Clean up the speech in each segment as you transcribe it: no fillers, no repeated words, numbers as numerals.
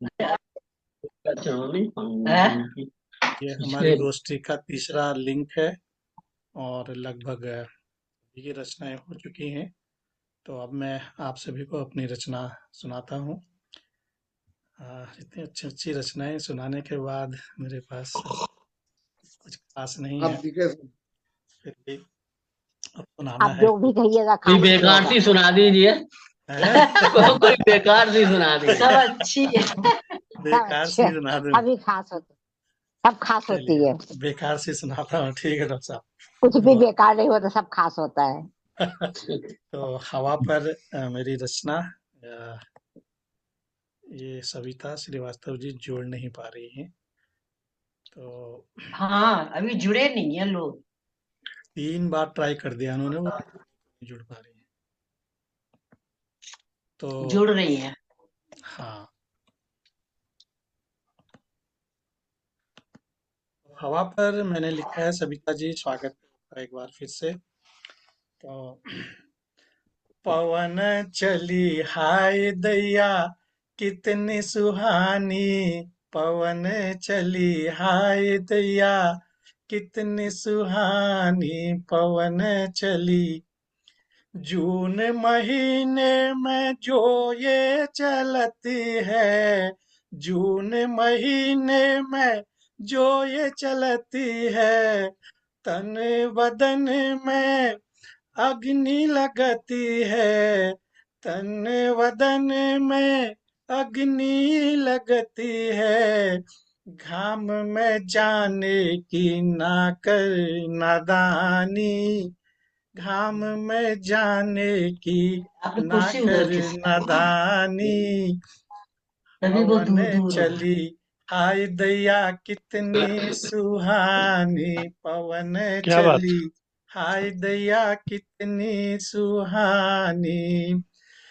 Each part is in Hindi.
हैं? ये हमारी इसके गोष्ठी का तीसरा लिंक है और लगभग ये रचनाएं हो चुकी हैं। तो अब मैं आप सभी को अपनी रचना सुनाता हूँ। इतनी अच्छी अच्छी रचनाएं सुनाने के बाद मेरे पास कुछ खास नहीं है, आप ठीक है। फिर भी अब सुनाना आप है। जो भी कहिएगा कोई खास ही बेकार होगा। सी सुना दीजिए। हैं? कोई बेकार सी सुना दीजिए। सब अच्छी है। सब बेकार अच्छे, सी सुना दूं? सभी खास होते, सब खास होती चलिए, है। बेकार सी सुनाता हूँ। ठीक है डॉक्टर साहब। कुछ भी तो बेकार नहीं होता, सब खास होता है। तो हवा पर मेरी रचना, अ, ये सविता श्रीवास्तव जी जोड़ नहीं पा रही हैं। तो हाँ, अभी जुड़े नहीं है लोग। 3 बार ट्राई कर दिया उन्होंने, वो नहीं जुड़ पा रही है। तो जुड़ रही है। हाँ, हवा पर मैंने लिखा है। सविता जी स्वागत है आपका एक बार फिर से। तो पवन चली हाय दैया कितनी सुहानी, पवन चली हाय दैया कितनी सुहानी, पवन चली जून महीने में जो ये चलती है, जून महीने में जो ये चलती है, तन बदन में अग्नि लगती है, तन बदन में अग्नि लगती है, घाम में जाने की ना कर नादानी, घाम में जाने की आपकी ना कुर्सी कर उधर किस नादानी, तभी बहुत पवन दूर दूर हो। चली हाय दैया कितनी सुहानी, पवन क्या बात। चली हाय दैया कितनी सुहानी,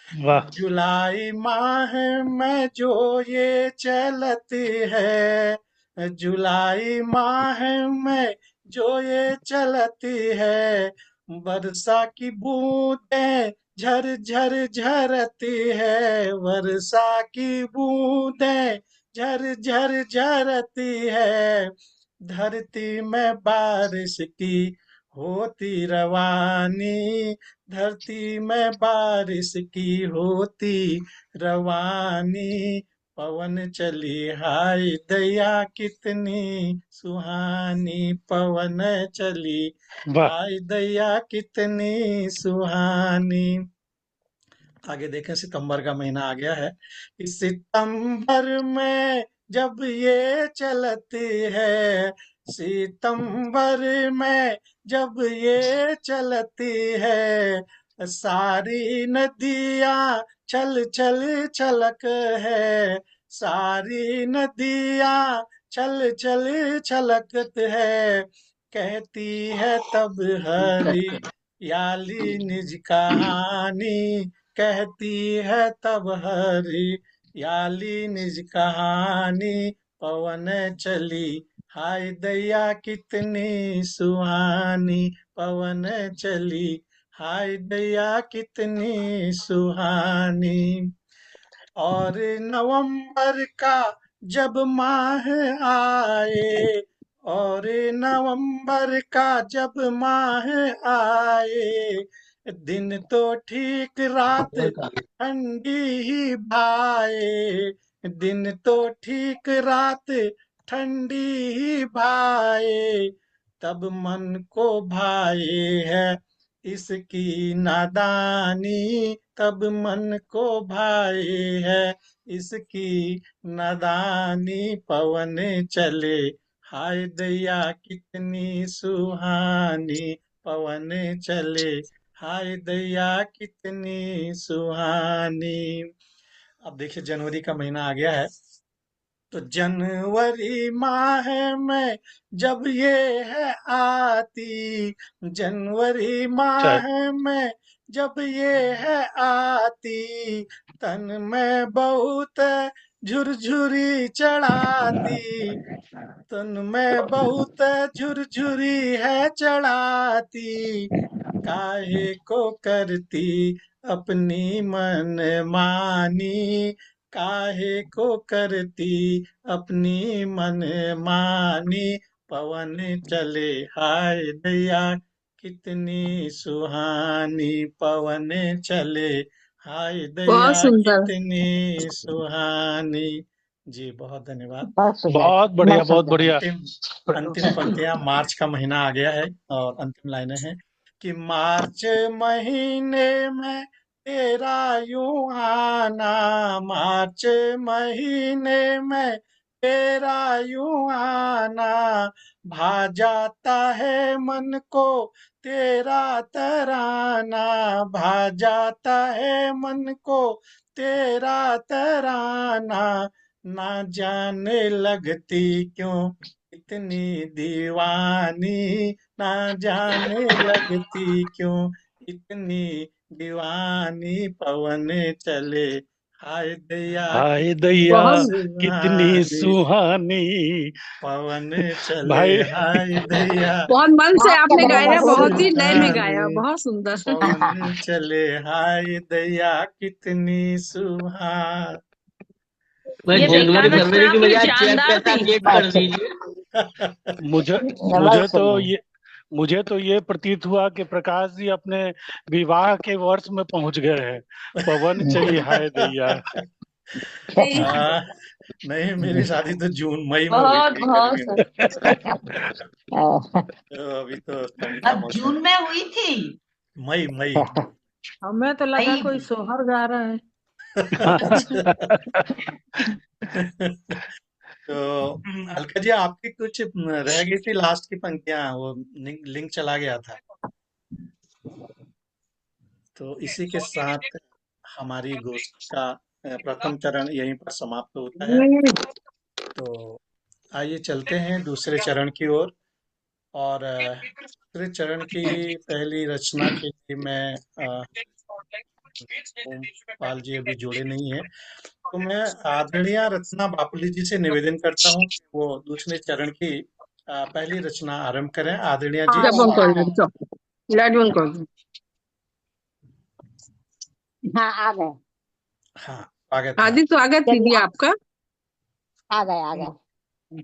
वाह। जुलाई माह में जो ये चलती है, जुलाई माह में जो ये चलती है, वर्षा की बूंदें झर झर झरती है, वर्षा की बूंदें झर झर झरती है, धरती में बारिश की होती रवानी, धरती में बारिश की होती रवानी, पवन चली हाय दैया कितनी सुहानी, पवन चली वाह। हाय दैया कितनी सुहानी। आगे देखें, सितंबर का महीना आ गया है। इस सितंबर में जब ये चलती है, सितंबर में जब ये चलती है, सारी नदियां छल छल छलक है, सारी नदियां छल छल छलकत है, कहती है तब हरी याली निज कहानी, कहती है तब हरियाली निज कहानी, पवन चली हाय दैया कितनी सुहानी, पवन चली हाय दैया कितनी सुहानी। और नवंबर का जब माह आए, और नवंबर का जब माह आए, दिन तो ठीक रात ठंडी ही भाए, दिन तो ठीक रात ठंडी ही भाए, तब मन को भाए है इसकी नादानी, तब मन को भाए है इसकी नादानी, पवन चले हाय दैया कितनी सुहानी, पवन चले हाय दैया कितनी सुहानी। अब देखिए, जनवरी का महीना आ गया है। तो जनवरी माह में जब ये है आती, जनवरी चाय। माह में जब ये है आती, तन में बहुत झुरझुरी चढ़ाती, तन में बहुत झुरझुरी है चढ़ाती, काहे को करती अपनी मन मानी, काहे को करती अपनी मन मानी, पवन चले हाय दैया कितनी सुहानी, पवन चले हाय बहुत दैया सुंदर। कितनी सुहानी। जी बहुत धन्यवाद। बहुत सुंदर, बहुत बढ़िया, बहुत बहुत सुंदर। बढ़िया। अंतिम पंक्तियां, मार्च का महीना आ गया है और अंतिम लाइनें हैं कि मार्च महीने में तेरा यूं आना, मार्च महीने में तेरा यूं आना, भा जाता है मन को तेरा तराना, भा जाता है मन को तेरा तराना, ना जाने लगती क्यों इतनी दीवानी, ना जाने लगती क्यों इतनी दीवानी, पवन चले हाय दैया हाय कितनी दैया बहुत कितनी सुहानी, सुहानी। पवन चले भाई हाय दैया बहुत मन से आपके आपने गाया, बराबर बहुत बोलिए। ही लय में गाया, सुहानी, बहुत सुंदर। पवन चले हाय दैया कितनी सुहानी। मैं ये जनवरी देखा फरवरी की काफी बजाय जानदार पैसा थी। डेट कर बहुत सुंदर, दीजिए। मुझे बहुत मुझे तो सुंदर। ये मुझे तो ये प्रतीत हुआ कि प्रकाश जी अपने विवाह के वर्ष में पहुंच गए हैं। पवन चली हाय दैया। आ, नहीं, मेरी शादी तो जून मई में हुई बहुत थी, गर्मी में। बहुत तो अभी तो ठंड का अब मौसम। जून में हुई थी। मई मई। हमें तो लगा मई कोई में। सोहर गा रहा है। तो अलका जी, आपकी कुछ रह गई थी लास्ट की पंक्तियां, वो लिंक चला गया था। तो इसी के साथ हमारी गोष्ठी का प्रथम चरण यहीं पर समाप्त होता है। तो आइए चलते हैं दूसरे चरण की ओर। और दूसरे चरण की पहली रचना के लिए मैं ओमपाल जी अभी जुड़े नहीं है, तो मैं आदरणीय रचना बापुली जी से निवेदन करता हूँ कि वो दूसरे चरण की पहली रचना आरंभ करें। आदरणीय जी, आ जब हम गए, आ कर गए। दो लाइट बंद कर दो। हाँ, आ गए, हाँ स्वागत है। आदि स्वागत चलिए दीदी आपका। आ गए, आ गए।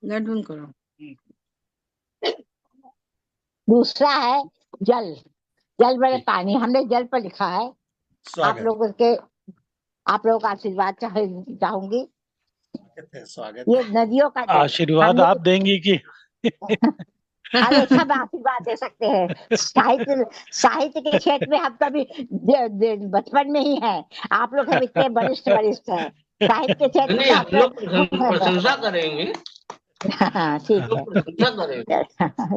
लाइट बंद करो। दूसरा है जल। जल बड़े ठीक, पानी, हमने जल पर लिखा है। आप स्वागत लोगों का आशीर्वाद चाहूंगी। है, स्वागत ये है। नदियों का जल, हम आशीर्वाद आप लोग देंगी कि अरे सब आशीर्वाद दे सकते हैं। साहित्य साहित्य के क्षेत्र में हम कभी बचपन में ही हैं। आप लोग हम इतने वरिष्ठ वरिष्ठ हैं साहित्य के क्षेत्र नहीं, में हम लोग प्रशंसा हम करेंगे, हाँ ठीक लोग है। प्रशंसा करेंगे।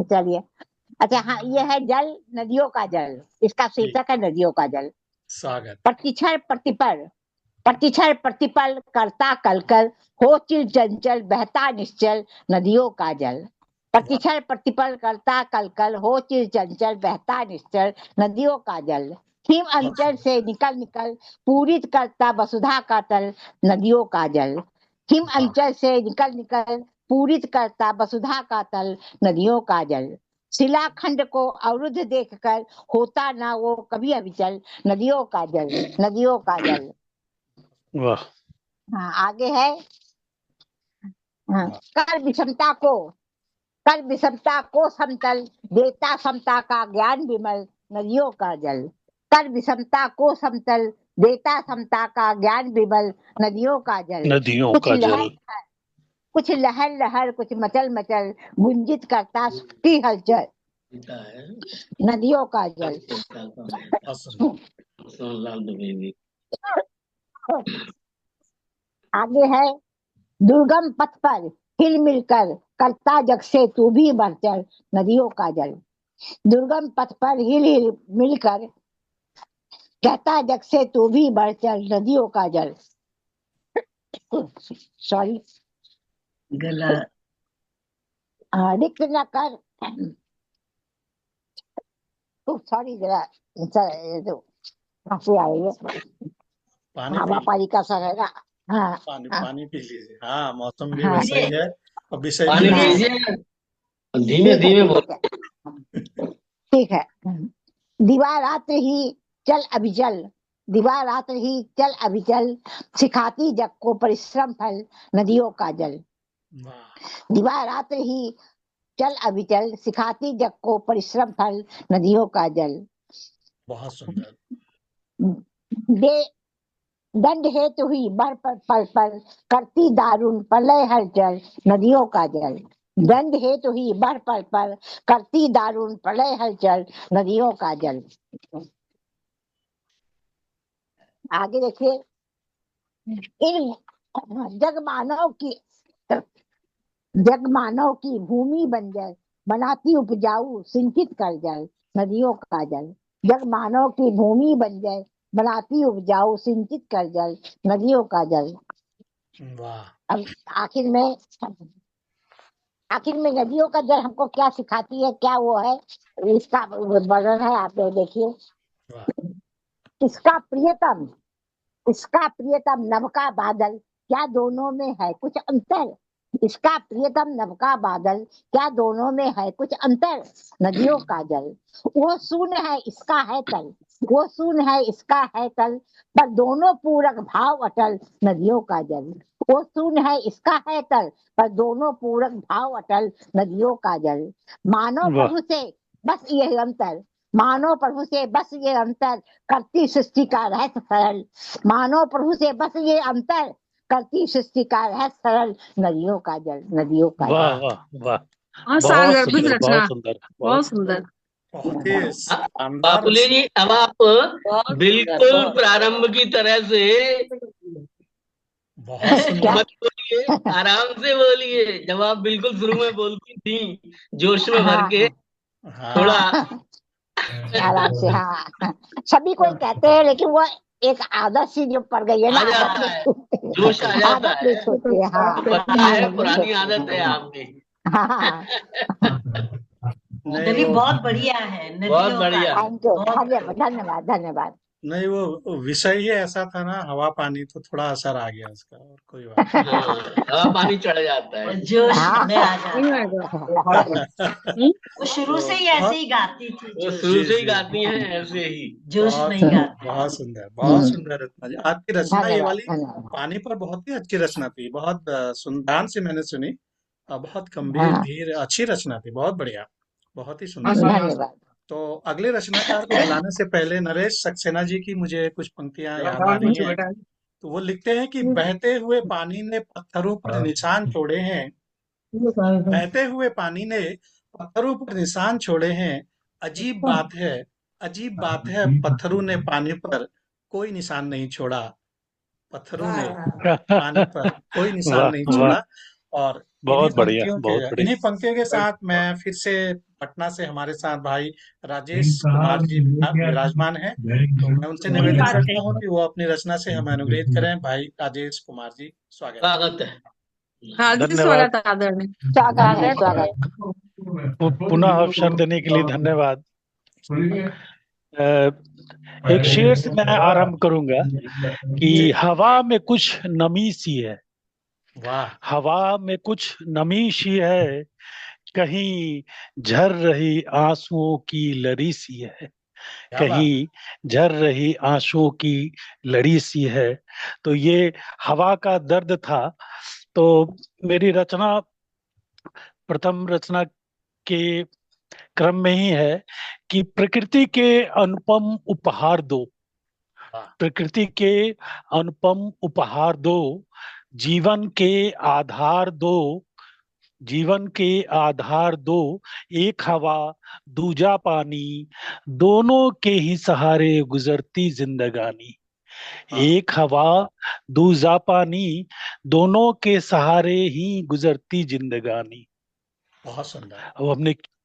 चलिए, अच्छा हाँ, ये है जल, नदियों का जल। इसका ठीक, शीर्षक है नदियों का जल। स्वागत। प्रतिक्षण प्रतिपल, प्रतिक्षण प्रतिपल करता कलकल, हो चिर चंचल बहता निश्चल नदियों का जल। प्रतिक्षण प्रतिपल करता कलकल, हो चिर चंचल बहता निश्चल नदियों का जल। हिम अंचल से निकल निकल पूरित करता वसुधा का तल नदियों का जल। हिम वाह, अंचल से निकल निकल पूरित करता वसुधा का तल नदियों का जल। शिलाखंड को अवरुद्ध देखकर होता ना वो कभी अविचल नदियों का जल, नदियों का जल। वाह। हाँ आगे है। हाँ, वाह, कर विषमता को समतल देता समता का ज्ञान विमल नदियों का जल। कर विषमता को समतल देता समता का ज्ञान विमल नदियों का जल। नदियों कुछ का लहर जल। कुछ लहर लहर कुछ मचल मचल गुंजित करता की हलचल पिता है नदियों का जल। पिता का बहुत सुंदर। सोनलाल दुबे भी। आगे है। दुर्गम पथ पर हिल मिलकर करता जग से तू भी बढ़ नदियों का जल। दुर्गम पथ पर हिल हिल मिलकर कहता जग से तू भी बढ़ चल नदियों का जल। सॉरी, गला रिक्त न कर। सॉरी जरा तो हंसी आ रही है, पानी हवा पी, पानी का असर है ना। हाँ पानी हाँ पानी पी लीजिए। हाँ, मौसम भी हाँ वैसा ही है और विषय भी पानी वैसा हाँ, ही पीजिए, धीमे ठीक है धीमे बोल। ठीक है ठीक है। दिवा रात्र ही चल अभिचल दिवा रात ही चल अभिचल, सिखाती जग को परिश्रम फल नदियों का जल। वाह दिवा रात ही चल अभिचल, सिखाती जग को परिश्रम फल नदियों का जल। बहुत सुंदर। दे दंड हेतु हुई बर पल पर, करती दारुण प्रलय हलचल नदियों का जल। दंड हेतु हुई बर पल पर, करती दारुण प्रलय हलचल नदियों का जल। आगे देखिए, इन जग मानव की भूमि बंजर, बनाती उपजाऊ सिंचित कर जल नदियों का जल। जग मानव की भूमि बंजर, बनाती उपजाऊ सिंचित कर जल नदियों का जल। वाह अब आखिर में नदियों का जल हमको क्या सिखाती है, क्या वो है, इसका वर्णन है, आप लोग देखिए। वाह इसका प्रियतम नभ का बादल, क्या दोनों में है कुछ अंतर। इसका प्रियतम नभ का बादल, क्या दोनों में है कुछ अंतर नदियों का जल। वो शून्य है इसका है तल, वो शून्य है इसका है तल, पर दोनों पूरक भाव अटल नदियों का जल। वो शून्य है इसका है तल, पर दोनों पूरक भाव अटल नदियों का जल। मानव वाह प्रभु से बस ये अंतर, मानव प्रभु से बस ये अंतर, करती सृष्टि का रहस्य सरल। मानव प्रभु से बस ये अंतर, करती सृष्टि का रहस्य सरल नदियों का जल। नदियों का वाह जल। वाह वाह, हाँ, बहुत सागर अद्भुत सुंदर, रचना, बहुत सुंदर, बहुत बहुत सुंदर। बहुत ही शानदार। बापुले जी, अब आप बहुत बिल्कुल सुंदर। प्रारंभ की तरह से बहुत सुंदर। मत बोलिए, आराम से बोलिए। जब आप बिल्कुल शुरू में बोलती थी जोश में भर के, हाँ थोड़ा आराम से, हाँ। सभी कोई कहते हैं, लेकिन वो एक आदत सी जो पड़ गई है ना, आ जाता आदत है, नहीं जोश आ जाता आदत नहीं है। छूटती है, हाँ। पता है, पुरानी आदत है आपकी। हाँ, नहीं चलिए, वो बहुत बढ़िया है बहुत नदियों बढ़िया। का। थैंक यू, बहुत धन्यवाद धन्यवाद धन्यवाद। नहीं वो विषय ही ऐसा था ना, हवा पानी, तो थोड़ा असर आ गया उसका, और कोई बात हाँ, हवा पानी चढ़ जाता और है। जोश हाँ। में आ जाता है। नहीं। वो शुरू तो से ही ऐसे बहुत ही गाती थी, वो जोश शुरू जी से ही जी गाती हैं ऐसे ही। जोश में ही गाती है। बहुत सुंदर, बहुत सुंदर रचना जी आपकी। रचना ये धन्यवाद वाली धन्यवाद। पानी पर बहुत ही अच्छी रचना थी, बहुत ध्यान से मैंने सुनी, और बहुत गंभीर हाँ, धीर अच्छी रचना थी, बहुत बढ़िया, बहुत ही सुंदर। धन्यवाद। तो अगले रचनाकार को बुलाने से पहले नरेश सक्सेना जी की मुझे कुछ पंक्तियां याद आ रही हैं। तो वो लिखते हैं कि बहते हुए पानी ने पत्थरों पर निशान छोड़े हैं, बहते हुए पानी ने पत्थरों पर निशान छोड़े हैं। अजीब बात है, अजीब बात है, पत्थरों ने पानी पर कोई निशान नहीं छोड़ा, पत्थरों ने पानी पर कोई निशान वाह नहीं वाह, छोड़ा। और बहुत बढ़िया, बहुत बढ़िया। इन्हीं पंक्तियों के साथ मैं फिर से पटना से हमारे साथ भाई राजेश कुमार जी विराजमान हैं, तो मैं उनसे निवेदन करता हूं कि वो अपनी रचना से हमें अनुग्रहित करें। भाई राजेश कुमार जी, स्वागत है। स्वागत है। हार्दिक धन्यवाद। स्वागत आदरणीय। स्वागत है, स्वागत। पुनः अवसर देने के लिए धन्यवाद। अ, एक शेर से मैं आरंभ करूंगा कि हवा में कुछ नमी सी है, वाह हवा में कुछ नमी सी है, कहीं झर रही आंसुओं की लड़ी सी है, क्या बात। कहीं झर रही आंसुओं की लड़ी सी है। तो ये हवा का दर्द था। तो मेरी रचना, प्रथम रचना के क्रम में ही है कि प्रकृति के अनुपम उपहार दो, वाह प्रकृति के अनुपम उपहार दो, जीवन के आधार दो, जीवन के आधार दो, एक हवा दूजा पानी, दोनों के ही सहारे गुजरती जिंदगानी। हाँ, एक हवा दूजा पानी, दोनों के सहारे ही गुजरती जिंदगानी। बहुत सुंदर।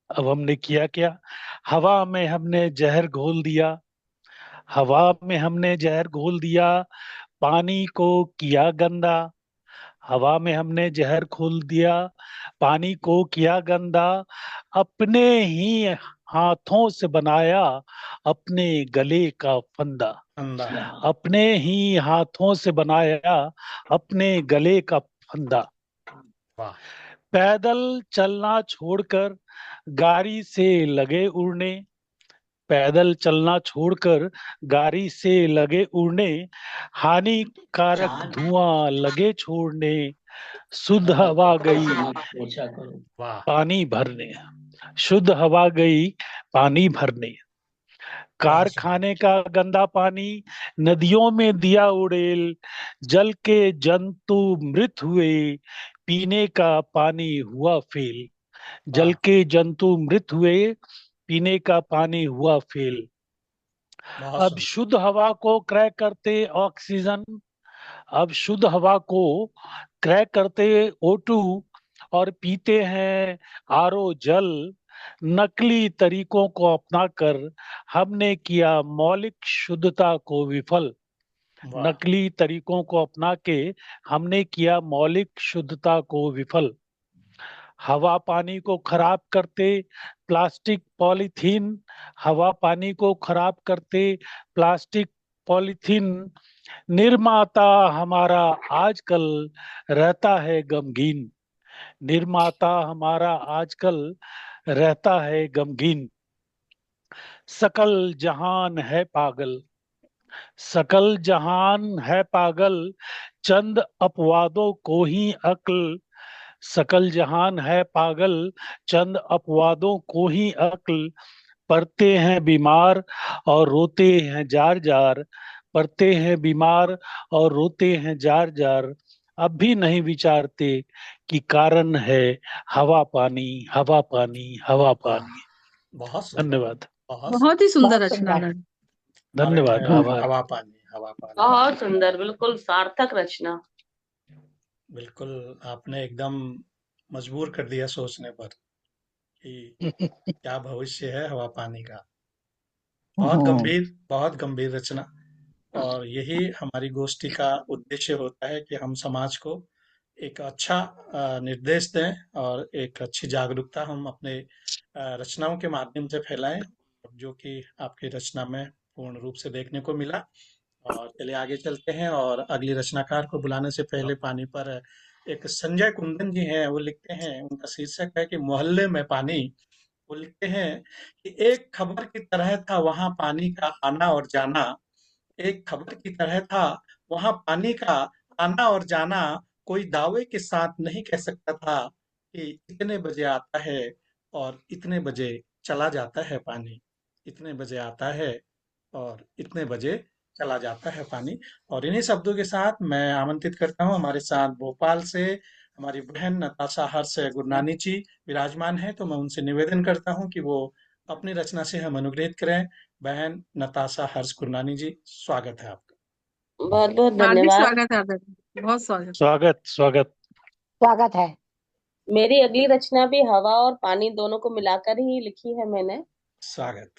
अब हमने किया क्या? हवा में हमने जहर घोल दिया, हवा में हमने जहर घोल दिया, पानी को किया गंदा, हवा में हमने जहर घोल दिया, पानी को किया गंदा, अपने ही हाथों से बनाया अपने गले का फंदा, अंदर अपने ही हाथों से बनाया अपने गले का फंदा। वाह पैदल चलना छोड़कर गाड़ी से लगे उड़ने, पैदल चलना छोड़कर गाड़ी से लगे उड़ने, हानिकारक चार धुआं लगे छोड़ने, शुद्ध हवा गई पूछा करो। वाह पानी भरने, शुद्ध हवा गई पानी भरने, बहुत सुंदर। कारखाने का गंदा पानी नदियों में दिया उड़ेल, जल के जंतु मृत हुए, पीने का पानी हुआ फेल, जल वाह के जंतु मृत हुए, पीने का पानी हुआ फेल। बहुत अब सुंदर। शुद्ध हवा को क्रैक करते ऑक्सीजन, अब शुद्ध हवा को क्रैक करते O2 और पीते हैं आरओ जल, नकली तरीकों को अपनाकर हमने किया मौलिक शुद्धता को विफल, वाह नकली तरीकों को अपना के हमने किया मौलिक शुद्धता को विफल। हवा पानी को खराब करते प्लास्टिक पॉलीथीन, हवा पानी को खराब करते प्लास्टिक पॉलीथीन, निर्माता हमारा आजकल रहता है गमगीन, निर्माता हमारा आजकल रहता है गमगीन। सकल जहान है पागल, सकल जहान है पागल, चंद अपवादों को ही अक्ल, सकल जहान है पागल, चंद अपवादों को ही अक्ल, पड़ते हैं बीमार और रोते हैं जार जार, पड़ते हैं बीमार और रोते हैं जार जार, अब भी नहीं विचारते कि कारण है हवा पानी, हवा पानी, हवा वाह पानी। बहुत सुंदर। धन्यवाद, बहुत बहुत ही सुंदर बहुत रचना सुंदर। है। धन्यवाद, सुंदर। आभार। हवा पानी, हवा पानी। बहुत सुंदर, बिल्कुल सार्थक रचना। बिल्कुल आपने एकदम मजबूर कर दिया सोचने पर कि क्या भविष्य है हवा पानी का। बहुत गंभीर रचना। और यही हमारी गोष्ठी का उद्देश्य होता है कि हम समाज को एक अच्छा निर्देश दें और एक अच्छी जागरूकता हम अपने रचनाओं के माध्यम से फैलाएं, जो कि आपकी रचना में पूर्ण रूप से देखने को मिला। और चलिए आगे चलते हैं और अगली रचनाकार को बुलाने से पहले पानी पर एक संजय कुंदन जी हैं, वो लिखते हैं, उनका शीर्षक है कि मोहल्ले में पानी। वो लिखते हैं कि एक खबर की तरह था वहां पानी का आना और जाना, एक खबर की तरह था वहां पानी का आना और जाना, कोई दावे के साथ नहीं कह सकता था कि इतने बजे आता है और इतने बजे चला जाता है पानी, इतने बजे आता है और इतने बजे चला जाता है पानी। और इन्हीं शब्दों के साथ मैं आमंत्रित करता हूँ, हमारे साथ भोपाल से हमारी बहन नताशा हर्ष गुरनानी जी विराजमान है, तो मैं उनसे निवेदन करता हूँ कि वो अपनी रचना से हम अनुग्रहित करें। बहन नताशा हर्ष गुरनानी जी, स्वागत है आपका। बहुत बहुत हार्दिक धन्यवाद। स्वागत है आपका, बहुत स्वागत। स्वागत, स्वागत। स्वागत है। मेरी अगली रचना भी हवा और पानी दोनों को मिलाकर ही लिखी है मैंने। स्वागत।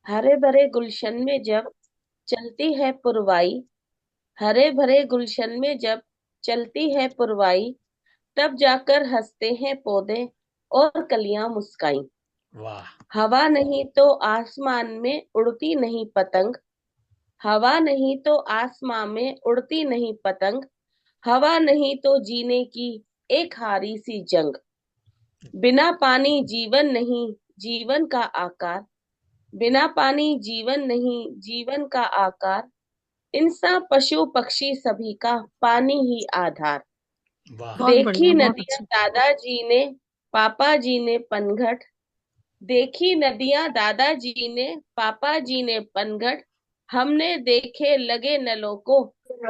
हरे भरे गुलशन में जब चलती है पुरवाई, हरे भरे गुलशन में जब चलती है पुरवाई, तब जाकर हंसते हैं पौधे और कलियां मुस्काई। वाह हवा नहीं तो आसमान में उड़ती नहीं पतंग, हवा नहीं तो आसमान में उड़ती नहीं पतंग, हवा नहीं तो जीने की एक हारी सी जंग। बिना पानी जीवन नहीं, जीवन का आकार, बिना पानी जीवन नहीं, जीवन का आकार, इंसान पशु पक्षी सभी का पानी ही आधार। वाह बहुत देखी बढ़िया, बहुत नदियां अच्छा। दादाजी ने, पापा जी ने पनघट, देखी नदियां दादाजी ने, पापा जी ने पनघट, हमने देखे लगे नलों को,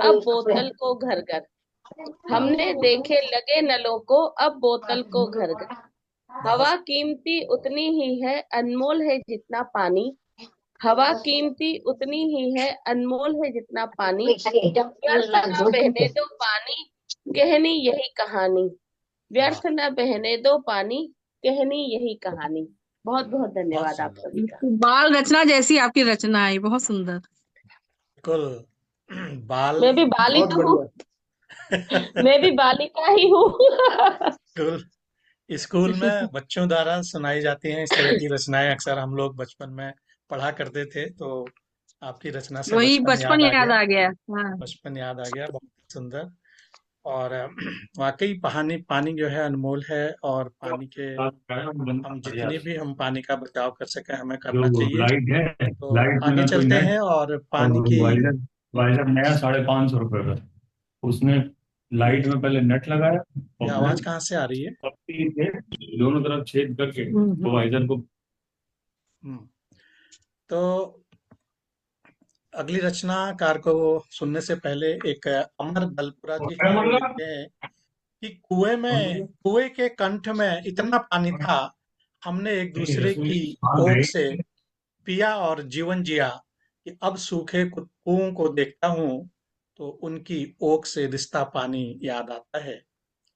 अब बोतल को घर घर, वाह हमने देखे लगे नलों को, अब बोतल को घर घर। बहुत हवा कीमती उतनी ही है, अनमोल है जितना पानी, हवा कीमती उतनी ही है, अनमोल है जितना पानी, व्यर्थ न बहने दो पानी, कहनी यही कहानी, व्यर्थ वाह न बहने दो पानी, कहनी यही कहानी। बहुत बहुत बहुत धन्यवाद आप सुंदर। सभी का। बाल रचना जैसी आपकी रचना है, बहुत सुंदर। बिल्कुल बाल मैं भी बाली बहुत तो हूँ, बढ़िया। मैं भी बालिका ही हूँ। स्कूल स्कूल में बच्चों द्वारा सुनाई जाती हैं इस तरह की रचनाएं, अक्सर हम लोग बचपन में पढ़ा करते थे, तो आपकी रचना से वही बचपन बचपन याद आ याद गया। आ गया। हाँ, बचपन याद आ गया, बहुत सुंदर। और वाकई पानी पानी जो है अनमोल है, और पानी के हम जितनी भी हम पानी का बचाव कर सकें हमें करना जो चाहिए। लाइट है, तो लाइट में आगे ना कोई चलते नेट, हैं और और पानी की वायरस, वायरस नया 550 रुपए का, उसमें लाइट में पहले नेट लगाया ये और आवाज फिर कहाँ से आ रही है? पत्ती के दोनों तरफ छेद करके तो वाइजर को। हम्म, तो अगली रचनाकार को सुनने से पहले एक अमर दलपुरा जी हैं, वो लिखते हैं कि कुएं के कंठ में इतना पानी था, हमने एक दूसरे की ओट से पिया और जीवन जिया, कि अब सूखे कुओं को देखता हूँ तो उनकी ओक से रिश्ता पानी याद आता है।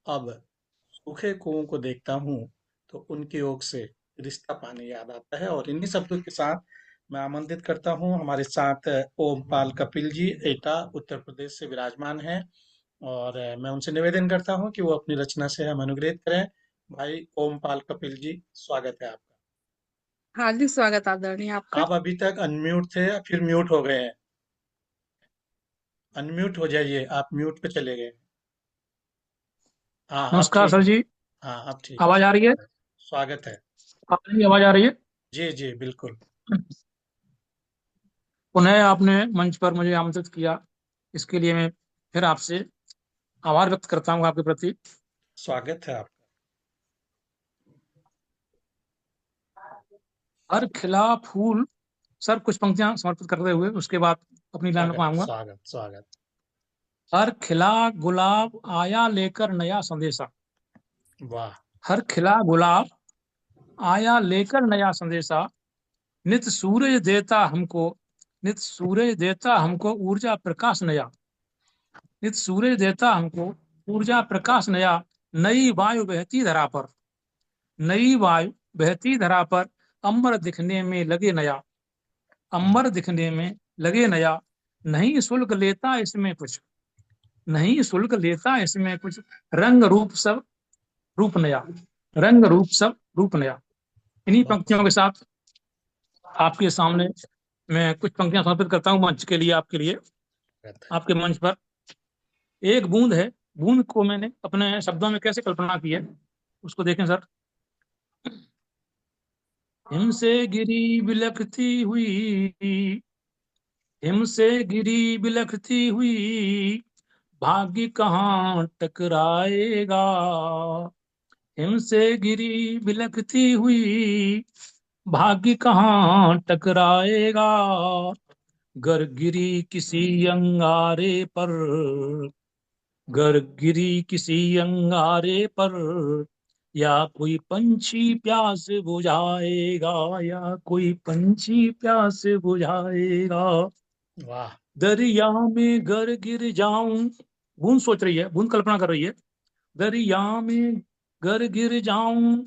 अब सूखे कुओं को देखता हूँ तो उनकी ओक से रिश्ता पानी याद आता है। और इन्हीं शब्दों के साथ मैं आमंत्रित करता हूँ हमारे साथ ओमपाल कपिल जी, एटा उत्तर प्रदेश से विराजमान हैं। और मैं उनसे निवेदन करता हूँ कि वो अपनी रचना से हम अनुग्रहित करें। भाई ओमपाल कपिल जी, स्वागत है आपका। हार्दिक स्वागत आदरणीय आपका। आप अभी तक अनम्यूट थे, फिर म्यूट हो गए हैं। अनम्यूट हो जाइए, आप म्यूट पे चले गए। हाँ, अब नमस्कार ठीक सर है। जी। हाँ, अब ठीक है। आवाज आ रही है? स्वागत है। आपकी आवाज आ रही है? जी जी, बिल्कुल। पुनः आपने मंच पर मुझे आमंत्रित किया, इसके लिए मैं फिर आपसे आभार व्यक्त करता हूँ आपके प्रति। स्वागत है आपका। हर खिला फूल, सर कुछ पंक्तियां समर्पित करते हुए उसके बाद अपनी लाइन को स्वागत आऊंगा। स्वागत स्वागत। हर खिला गुलाब आया लेकर नया संदेशा। वाह। हर खिला गुलाब आया लेकर नया संदेशा, नित सूरज देता हमको, नित सूरज देता हमको ऊर्जा प्रकाश नया, नित सूरज देता हमको ऊर्जा प्रकाश नया, नई वायु बहती धरा पर, नई वायु बहती धरा पर, अंबर दिखने में लगे नया, अंबर दिखने में लगे नया, नहीं शुल्क लेता इसमें कुछ, नहीं शुल्क लेता इसमें कुछ, रंग रूप सब रूप नया, रंग रूप सब रूप नया। इन्हीं बहुत पंक्तियों के साथ आपके सामने मैं कुछ पंक्तियां समर्पित करता हूं मंच के लिए, आपके लिए, स्वागत है। आपके मंच पर। एक बूंद है, बूंद को मैंने अपने शब्दों में कैसे कल्पना की है उसको देखें सर। हिमसे गिरी बिलखती हुई, हिमसे गिरी बिलखती हुई, भाग्य कहाँ टकराएगा, हिमसे गिरी बिलखती हुई, भाग्य कहाँ टकराएगा, गर गिरी किसी अंगारे पर, गर गिरी किसी अंगारे पर, या कोई पंछी प्यास बुझाएगा, या कोई पंछी प्यास बुझाएगा, वाह। दरिया में गर गिर जाऊं, बूंद सोच रही है, बूंद कल्पना कर रही है, दरिया में गर गिर जाऊं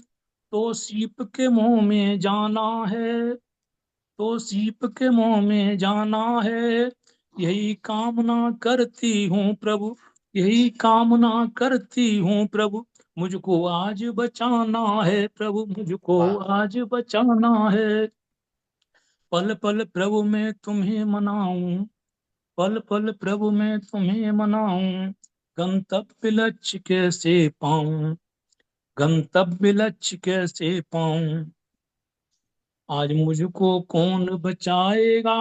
तो सीप के मुंह में जाना है, तो सीप के मुंह में जाना है, यही कामना करती हूँ प्रभु, यही कामना करती हूँ प्रभु, मुझको आज बचाना है प्रभु, मुझको वाह। आज बचाना है, पल पल प्रभु मैं तुम्हें मनाऊं, पल पल प्रभु मैं तुम्हें मनाऊं, गंतव्य लक्ष्य कैसे पाऊं, गंतव्य लक्ष्य कैसे पाऊं, आज मुझको कौन बचाएगा,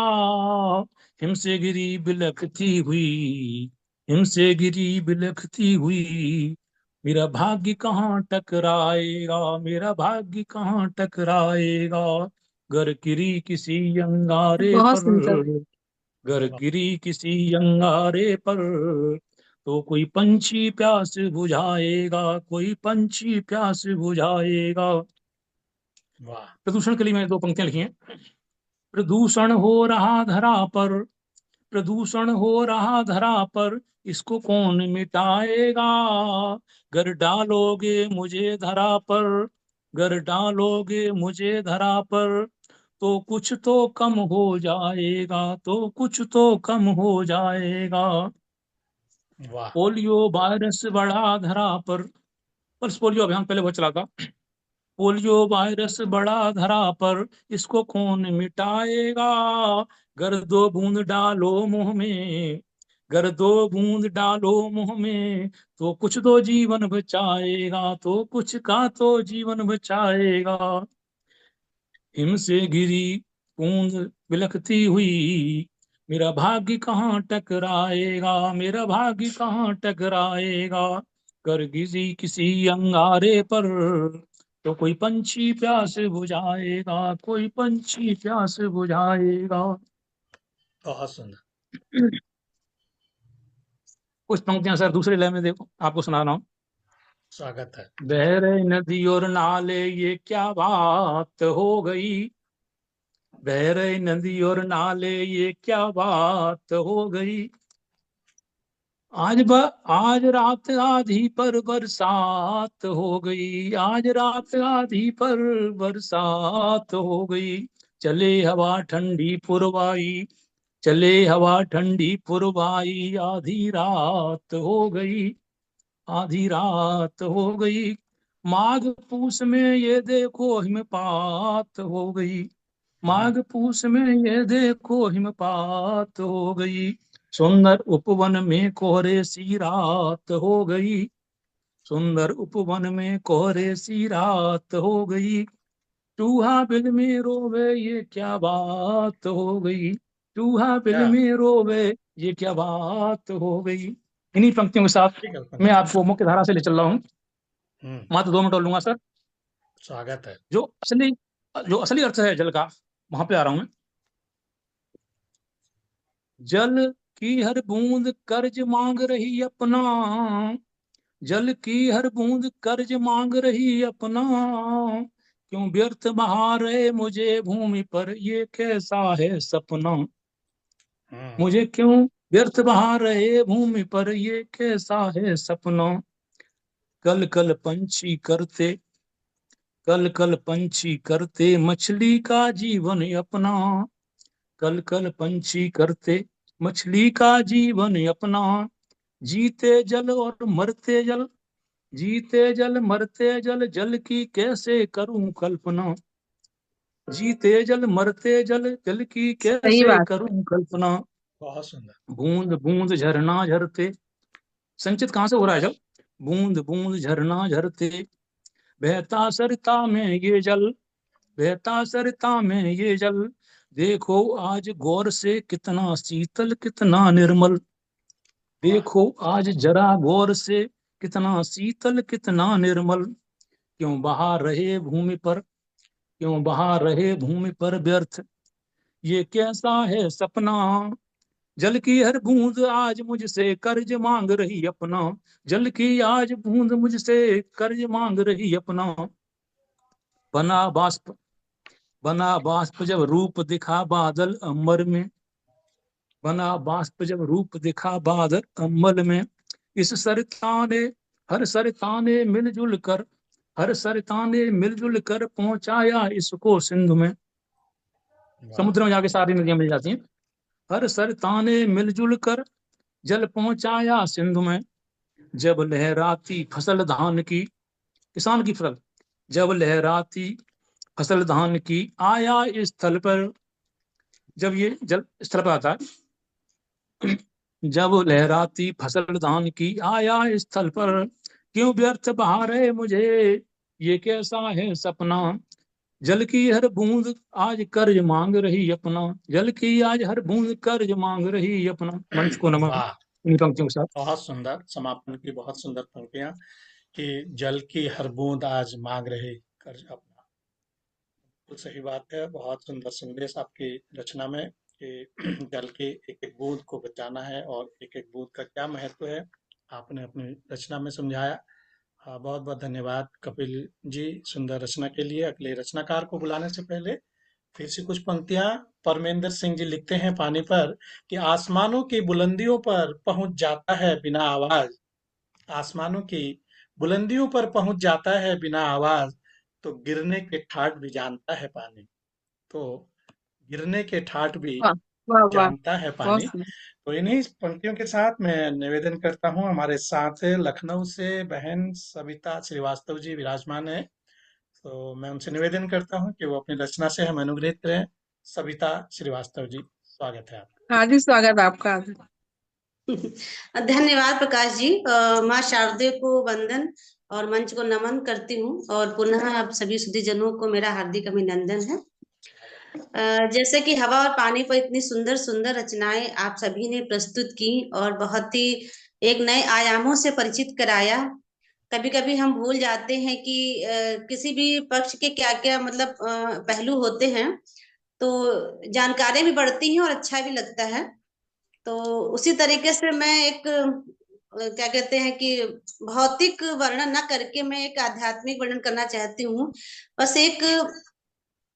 हिमसे गिरी बिलखती हुई, हिमसे गिरी बिलखती हुई, मेरा भाग्य कहाँ टकराएगा, मेरा भाग्य कहाँ टकराएगा, गर गिरी किसी अंगारे बहुत पर, सुंदर। गर गिरी किसी अंगारे पर, तो कोई पंछी प्यास बुझाएगा, कोई पंछी प्यास बुझाएगा। वाह। प्रदूषण के लिए मैंने दो पंक्तियां लिखी हैं। प्रदूषण हो रहा धरा पर, प्रदूषण हो रहा धरा पर, इसको कौन मिटाएगा, घर डालोगे मुझे धरा पर, घर डालोगे मुझे धरा पर, तो कुछ तो कम हो जाएगा, तो कुछ तो कम हो जाएगा, वाह। पोलियो वायरस बढ़ा धरा पर, पल्स पोलियो अभियान पहले बहुत चला था, पोलियो वायरस बड़ा धरा पर, इसको कौन मिटाएगा, घर दो बूंद डालो मुंह में, गर 2 बूंद डालो मुंह में तो कुछ तो जीवन बचाएगा, तो कुछ का तो जीवन बचाएगा। हिम से गिरी बूंद बिलखती हुई, मेरा भाग्य कहाँ टकराएगा, मेरा भाग्य कहाँ टकराएगा। कर गिरी किसी अंगारे पर तो कोई पंछी प्यास बुझाएगा, कोई पंछी प्यास बुझाएगा। बहुत सुंदर। कुछ पंक्तियां सर दूसरे लय में देखो, आपको सुना रहा हूँ। स्वागत है। बह रहे नदी और नाले ये क्या बात हो गई, बह रहे नदी और नाले ये क्या बात हो गई। आज रात आधी पर बरसात हो गई, आज रात आधी पर बरसात हो गई। चले हवा ठंडी पुरवाई, चले हवा ठंडी पुरवाई, आधी रात हो गई, आधी रात हो गई। माघ पूस में ये देखो हिमपात हो गई, माघ पूस में ये देखो हिमपात हो गई। सुंदर उपवन में कोहरे सी रात हो गई, सुंदर उपवन में कोहरे सी रात हो गई। चूहा बिल में रोवे ये क्या बात हो गई, चूहा बिल क्या में रोवे ये क्या बात हो गई। इन्हीं पंक्तियों के साथ ठीक है मैं पंडित। आपको मुख्य धारा से ले चल रहा हूँ। मात्र 2 मिनट और लूंगा सर। स्वागत है। जो असली अर्थ है जल का, वहां पे आ रहा हूं मैं। जल की हर बूंद कर्ज मांग रही अपना, जल की हर बूंद कर्ज मांग रही अपना। क्यों व्यर्थ बहा रहे मुझे भूमि पर ये कैसा है सपना, मुझे क्यों व्यर्थ बहा रहे भूमि पर ये कैसा है सपना। कल कल पंछी करते, कल कल पंछी करते मछली का जीवन अपना, कल कल पंछी करते मछली का जीवन अपना। जीते जल और मरते जल, जीते जल मरते जल, जल की कैसे करूं कल्पना। जीते जल मरते जल, जल की सही कैसे बात। करूं कल्पना। बहुत सुंदर। बूंद बूंद झरना झरते, संचित कहाँ से हो रहा है जल। बूंद बूंद झरना झरते, बहता सरिता में ये जल, बहता सरिता में ये जल। देखो आज गौर से कितना शीतल कितना निर्मल, देखो आज जरा गौर से कितना शीतल कितना निर्मल। क्यों बहा रहे भूमि पर, क्यों बहा रहे भूमि पर व्यर्थ ये कैसा है सपना। जल की हर बूंद आज मुझसे कर्ज मांग रही अपना, जल की आज बूंद मुझसे कर्ज मांग रही अपना। बना बाष्प, बना बाष्प जब रूप दिखा बादल अंबर में, बना बाष्प जब रूप दिखा बादल अंबर में। इस सरिता ने, हर सरिता ने मिलजुल कर, हर सरिता ने मिलजुल कर पहुंचाया इसको सिंधु में। समुद्र में जाके सारी नदियां मिल जाती हैं। हर सरिता ने मिलजुल कर जल पहुंचाया सिंधु में। जब लहराती फसल धान की, किसान की फसल, जब लहराती फसल धान की आया इस स्थल पर, जब ये जल स्थल पर आता है, जब लहराती फसल धान की आया इस स्थल पर। क्यों व्यर्थ बहा रहे मुझे ये कैसा है सपना। जल की हर बूंद आज कर्ज मांग रही अपना, जल की आज हर बूंद कर्ज मांग रही अपना। मंच को नमन वाह, इन पंक्तियों के साथ। बहुत सुंदर समापन की, बहुत सुंदर पंक्तियां कि जल की हर बूंद आज मांग रही कर्ज अपना। बिल्कुल सही बात है। बहुत सुंदर संदेश आपकी रचना में कि जल की एक एक बूंद को बचाना है और एक एक बूंद का क्या महत्व है, आपने अपनी रचना में समझाया। बहुत बहुत धन्यवाद कपिल जी सुंदर रचना के लिए। अगले रचनाकार को बुलाने से पहले फिर से कुछ पंक्तियां। परमेंद्र सिंह जी लिखते हैं पानी पर कि आसमानों की बुलंदियों पर पहुंच जाता है बिना आवाज, आसमानों की बुलंदियों पर पहुंच जाता है बिना आवाज, तो गिरने के ठाठ भी जानता है पानी, तो गिरने के ठाठ भी वाह वाह वाह, जानता है बहुत पानी। सुंदर। तो इन्हीं पंक्तियों के साथ मैं निवेदन करता हूँ, हमारे साथ लखनऊ से बहन सविता श्रीवास्तव जी विराजमान है, तो मैं उनसे निवेदन करता हूँ कि वो अपनी रचना से हमें अनुग्रहित करें। सविता श्रीवास्तव जी, स्वागत है आपका। हार्दिक स्वागत आपका। धन्यवाद प्रकाश जी। माँ शारदे को वंदन और मंच को नमन करती हूँ और पुनः आप सभी सुधीजनों को मेरा हार्दिक अभिनंदन है। जैसे कि हवा और पानी पर इतनी सुंदर सुंदर रचनाएं आप सभी ने प्रस्तुत की और बहुत ही एक नए आयामों से परिचित कराया। कभी कभी हम भूल जाते हैं कि किसी भी पक्ष के क्या क्या मतलब पहलू होते हैं, तो जानकारी भी बढ़ती है और अच्छा भी लगता है। तो उसी तरीके से मैं एक क्या कहते हैं कि भौतिक वर्णन न करके मैं एक आध्यात्मिक वर्णन करना चाहती हूँ। बस एक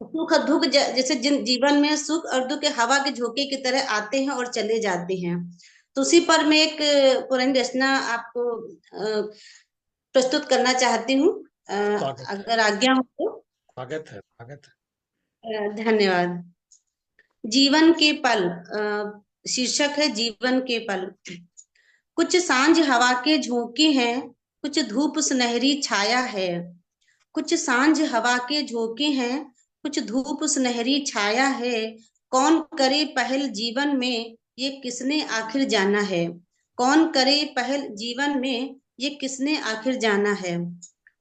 सुख और दुख जैसे जीवन में सुख और दुख हवा के झोंके की तरह आते हैं और चले जाते हैं। तो उसी पर मैं एक पुरानी रचना आपको प्रस्तुत करना चाहती हूँ, अगर आज्ञा हो तो। स्वागत है, स्वागत है। धन्यवाद। जीवन के पल, शीर्षक है जीवन के पल। कुछ सांझ हवा के झोंके हैं, कुछ धूप सुनहरी छाया है। कुछ सांझ हवा के झोंके हैं, कुछ धूप सुनहरी छाया है। कौन करे पहल जीवन में, ये किसने आखिर जाना है। कौन करे पहल जीवन में, ये किसने आखिर जाना है।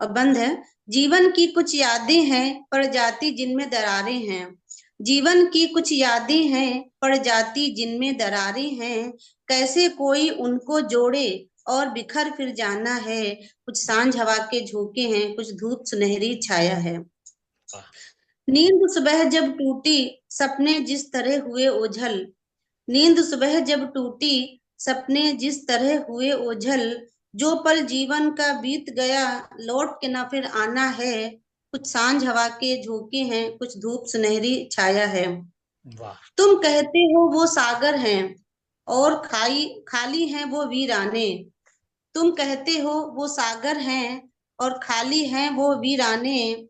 और बंद है। जीवन की कुछ यादें हैं, पड़ जाती जिनमें दरारें हैं। जीवन की कुछ यादें हैं, पड़ जाती जिनमें दरारें हैं। कैसे कोई उनको जोड़े और बिखर फिर जाना है। कुछ सांझ हवा के झोंके हैं, कुछ धूप सुनहरी छाया है। नींद सुबह जब टूटी, सपने जिस तरह हुए ओझल। नींद सुबह जब टूटी, सपने जिस तरह हुए ओझल। जो पल जीवन का बीत गया, लौट के ना फिर आना है। कुछ सांझ हवा के झोंके हैं, कुछ धूप सुनहरी छाया है। तुम कहते हो वो सागर हैं और खाली हैं वो वीराने। तुम कहते हो वो सागर हैं और खाली हैं वो वीराने।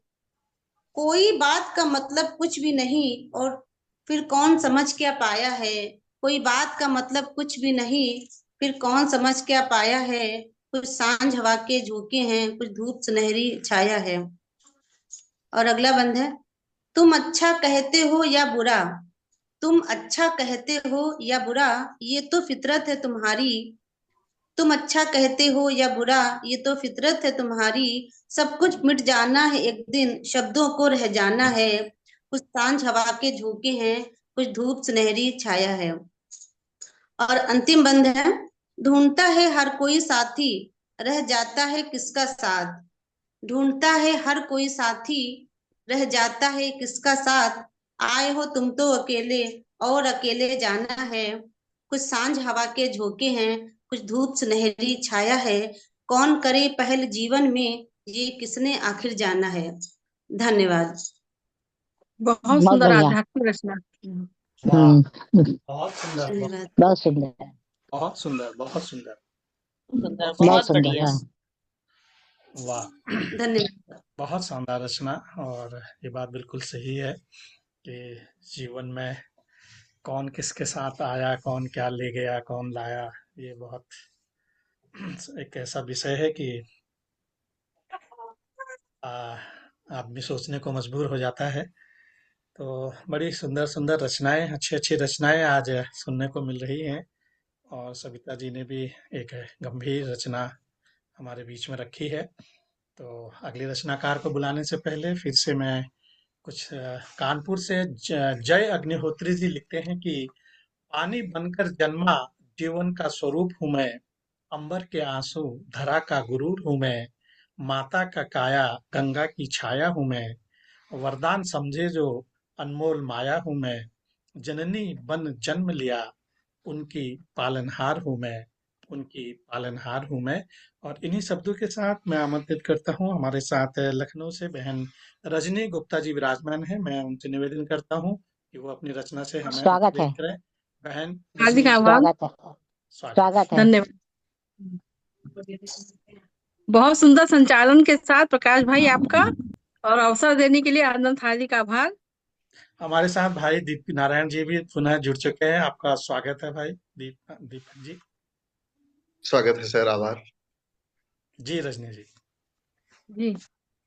कोई बात का मतलब कुछ भी नहीं और फिर कौन समझ क्या पाया है। कोई बात का मतलब कुछ भी नहीं, फिर कौन समझ क्या पाया है। कुछ सांझ हवा के झोंके हैं, कुछ धूप सुनहरी छाया है। और अगला बंद है। तुम अच्छा कहते हो या बुरा, तुम अच्छा कहते हो या बुरा, ये तो फितरत है तुम्हारी। तुम अच्छा कहते हो या बुरा, ये तो फितरत है तुम्हारी। सब कुछ मिट जाना है एक दिन, शब्दों को रह जाना है। कुछ सांझ हवा के झोंके हैं, कुछ धूप सुनहरी छाया है। और अंतिम बंद है। ढूंढता है हर कोई साथी, रह जाता है किसका साथ। ढूंढता है हर कोई साथी, रह जाता है किसका साथ। आए हो तुम तो अकेले और अकेले जाना है। कुछ सांझ हवा के झोंके हैं, कुछ धूप सुनहरी छाया है। कौन करे पहल जीवन में, ये किसने आखिर जाना है। धन्यवाद। बहुत बहुत सुंदर बढ़िया। आध्यात्मिक रचना। बहुत सुंदर, धन्यवाद। बहुत सुंदर, बहुत सुंदर, बहुत सुंदर। सुंदर, बहुत बहुत सुंदर। बढ़िया। हाँ। वाह, धन्यवाद। बहुत शानदार रचना। और ये बात बिल्कुल सही है कि जीवन में कौन किसके साथ आया, कौन क्या ले गया, कौन लाया, ये बहुत एक ऐसा विषय है कि आदमी सोचने को मजबूर हो जाता है। तो बड़ी सुंदर सुंदर रचनाएं, अच्छी अच्छी रचनाएं आज सुनने को मिल रही हैं। और सविता जी ने भी एक गंभीर रचना हमारे बीच में रखी है। तो अगले रचनाकार को बुलाने से पहले फिर से मैं कुछ कानपुर से जय अग्निहोत्री जी लिखते हैं कि पानी बनकर जन्मा, जीवन का स्वरूप हूँ मैं। अंबर के आंसू, धरा का गुरूर हूँ मैं। माता का काया, गंगा की छाया हूँ मैं। वरदान समझे जो अनमोल माया हूँ मैं। जननी बन जन्म लिया, उनकी पालनहार हूँ मैं। उनकी पालनहार हूँ मैं। और इन्हीं शब्दों के साथ मैं आमंत्रित करता हूँ, हमारे साथ लखनऊ से बहन रजनी गुप्ता जी विराजमान है। मैं उनसे निवेदन करता हूँ कि वो अपनी रचना से हमें स्वागत है। उत्तेजित करें। बहन हार्दिक रजनी, आभार। स्वागत है। स्वागत। स्वागत है। धन्यवाद। बहुत सुंदर संचालन के साथ प्रकाश भाई आपका, और अवसर देने के लिए अनंत हार्दिक आभार। हमारे साथ भाई दीप नारायण जी भी पुनः जुड़ चुके हैं। आपका स्वागत है भाई दीपक जी। स्वागत है सर, आभार। जी रजनी जी। जी,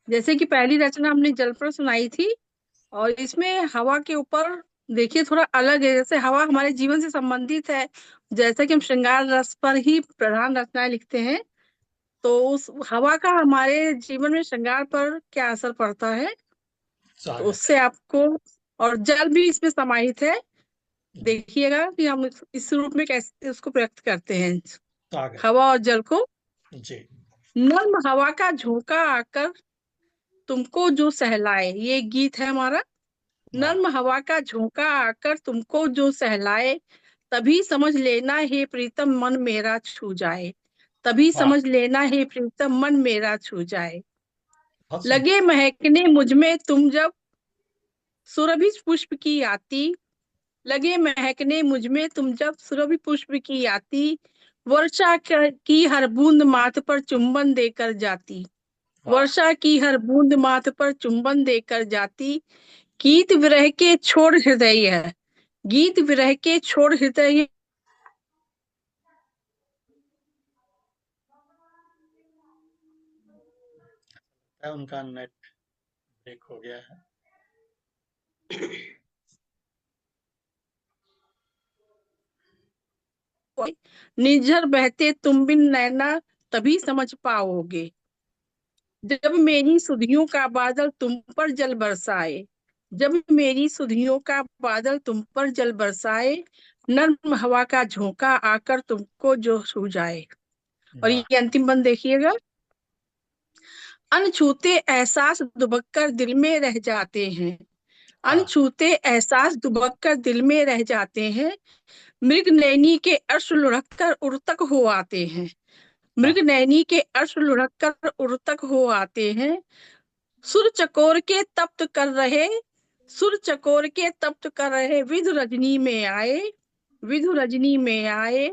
जैसे कि पहली रचना हमने जल पर सुनाई थी, और इसमें हवा के ऊपर देखिए थोड़ा अलग है। जैसे हवा हमारे जीवन से संबंधित है, जैसा कि हम श्रृंगार रस पर ही प्रधान रचनाएं लिखते हैं, तो उस हवा का हमारे जीवन में श्रृंगार पर क्या असर पड़ता है, तो स्वागत उससे आपको, और जल भी इसमें समाहित है। जी देखिएगा कि हम इस रूप में कैसे उसको व्यक्त करते हैं, स्वागत हवा और जल को। जी नर्म हवा का झोंका आकर तुमको जो सहलाए, ये गीत है हमारा। वाह नर्म हवा का झोंका आकर तुमको जो सहलाए, तभी समझ लेना हे प्रीतम मन मेरा छू जाए, तभी वाह समझ लेना हे प्रीतम मन मेरा छू जाए। बहुत सुंदर लगे महकने मुझ में तुम जब सुरभि पुष्प की आती, लगे महकने मुझ में तुम जब सुरभि पुष्प की आती, वर्षा की हर बूंद माथ पर चुंबन देकर जाती, वाह वर्षा की हर बूंद माथ पर चुंबन देकर जाती। गीत विरह के छोड़ हृदय है, गीत विरह के छोड़ हृदय, उनका नेट ब्रेक हो गया है। निर्झर बहते तुम बिन नैना तभी समझ पाओगे, जब मेरी सुधियों का बादल तुम पर जल बरसाए, जब मेरी सुधियों का बादल तुम पर जल बरसाए, नर्म हवा का झोंका आकर तुमको जो छू जाए। और वाह ये अंतिम बंद देखिएगा। अनछूते एहसास दुबक कर दिल में रह जाते हैं, वाह अनछूते एहसास दुबक कर दिल में रह जाते हैं, मृग नैनी के अर्श लुढ़क कर उड़तक हो आते हैं, वाह मृग नैनी के अर्श लुढ़क कर उड़तक हो आते हैं। सुर चकोर के तप्त कर रहे, सुर चकोर के तप्त कर रहे विधु रजनी में आए, विधु रजनी में आए,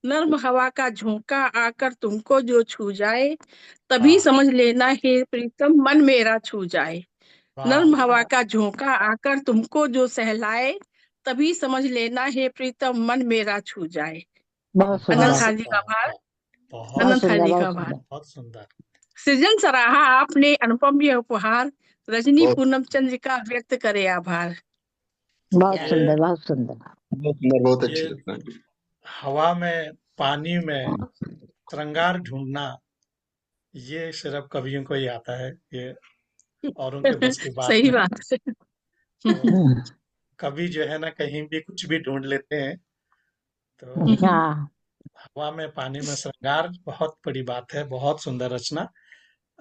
नर्म हवा का झोंका आकर तुमको जो छू जाए, तभी वाह समझ लेना हे प्रीतम मन मेरा छू जाए। वाह नर्म हवा का झोंका आकर तुमको जो सहलाए, तभी समझ लेना हे प्रीतम मन मेरा छू जाए। बहुत अनंत सुंदर, वाह हार्दिक वाह आभार, वाह बहुत बहुत अनंत सुंदर, हार्दिक बहुत आभार। सुंदर, बहुत सुंदर। सृजन सराहा आपने अनुपम यह उपहार, रजनी बहुत पूनम चंद्र का व्यक्त करे आभार। बहुत ये सुंदर, बहुत सुंदर। बहुत सुंदर, बहुत ये अच्छी रचना है। हवा में पानी में श्रृंगार ढूंढना, ये सिर्फ कवियों को ही आता है, ये औरों के बस की बात सही नहीं। बात है। तो कवि जो है ना कहीं भी कुछ भी ढूंढ लेते हैं। तो हाँ, हवा में पानी में श्रृंगार बहुत बड़ी बात है, बहुत सुंदर रचना।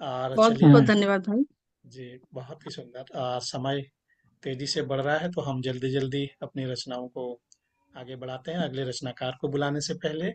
और बहुत चलिए बहुत धन्यवाद भाई। जी, बहुत ही सुंदर। समय तेजी से बढ़ रहा है तो हम जल्दी जल्दी अपनी रचनाओं को आगे बढ़ाते हैं। अगले रचनाकार को बुलाने से पहले